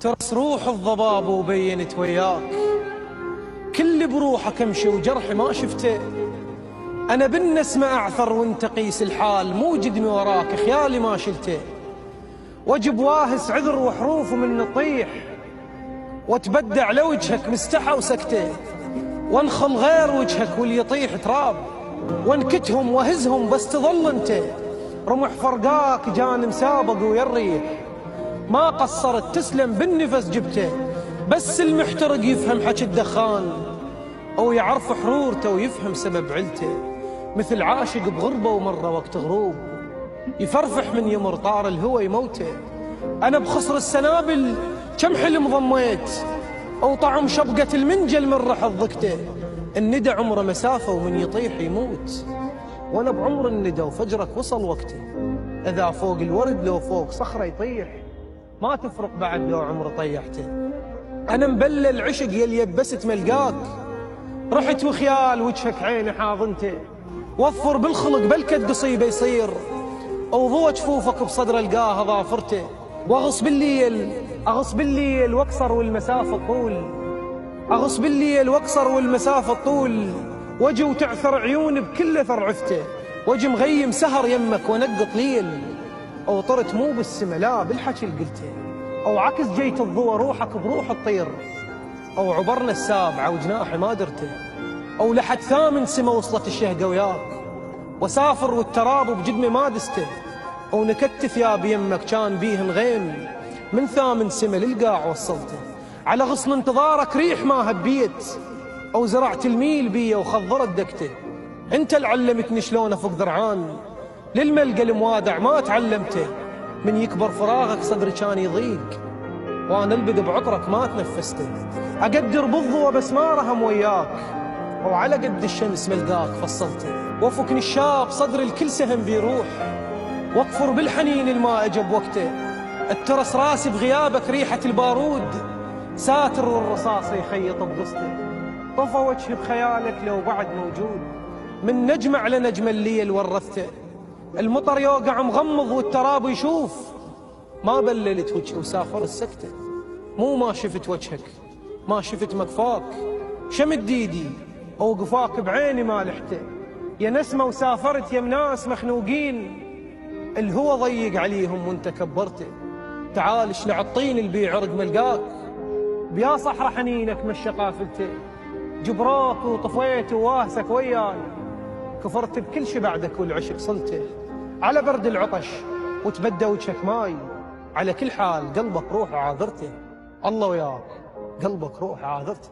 ترس روح الضباب وبينت وياك، كل بروحك امشي وجرحي ما شفته. انا بالنسمة اعثر وانت قيس الحال، مو جدمي وراك خيالي ما شلته. واجب واهس عذر وحروف من طيح، واتبدع لوجهك مستحى وسكته. وانخل غير وجهك واللي يطيح تراب، وانكتهم وهزهم بس تظل انت. رمح فرقاك جان مسابق ويريح، ما قصرت تسلم بالنفس جبته. بس المحترق يفهم حكي الدخان، او يعرف حرورته ويفهم سبب علته. مثل عاشق بغربه ومره وقت غروب، يفرفح من يمر طار الهوى يموته. انا بخصر السنابل كم حلم ضميت، او طعم شبقة المنجل من رح ضقته. الندى عمره مسافة ومن يطيح يموت، وانا بعمر الندى وفجرك وصل وقته. اذا فوق الورد لو فوق صخرة يطيح، ما تفرق بعد لو عمر طيحته. انا مبلل عشق يلي يبست ملقاك، رحت وخيال وجهك عيني حاضنته. وفر بالخلق بلكد قصيبه يصير، او ضوى جفوفك بصدر القاها ظافرته. واغص بالليل واكسر والمسافه طول، اغص بالليل واكسر والمسافه طول. واجي وتعثر عيوني بكل اثر عفته، واجي مغيم سهر يمك ونقط ليل. او طرت مو بالسما لا بالحكي اللي قلته، او عكس جيت الضوى روحك بروح الطير. او عبرنا السابعه وجناحي ما درته، او لحد ثامن سما وصلت الشهقه وياك. وسافر والتراب بجدمي ما دسته، او نكت ثياب يمك كان بيهن غيم. من ثامن سما للقاع وصلته، على غصن انتظارك ريح ما هبيت. او زرعت الميل بيه وخضرت دكته. انت اللي علمتني شلون افك ذرعان، للملقى الموادع ما تعلمته. من يكبر فراغك صدري كان يضيق، وانا البق بعطرك ما تنفسته. اقدر بالضوى بس ما رهم وياك، وعلى قد الشمس ملقاك فصلته. وفك نشاب صدر الكل سهم بيروح، واكفر بالحنين الماء اجى بوقته. الترس راسي بغيابك ريحة البارود، ساتر والرصاص يخيط بقصته. طفى وجهي بخيالك لو بعد موجود، من نجمة على نجمة الليل ورثته. المطر يوقع مغمض والتراب يشوف، ما بللت وجهي وسافر السكتة. مو ما شفت وجهك ما شفت مكفاك، شمد ايدي او قفاك بعيني ما لحته. يا نسمة وسافرت يم ناس مخنوقين، الهوى ضيق عليهم وانت كبرته. تعال اشلع الطين اللي بيعرق ملقاك، بيا صحرا حنينك مشى قافلته. جبروك وطفيت وواهسك وياي، كفرت بكل شي بعدك والعشق صلته. على برد العطش وتبدى وجهك ماي، على كل حال قلبك روح عاذرته. الله وياك قلبك روح عاذرته.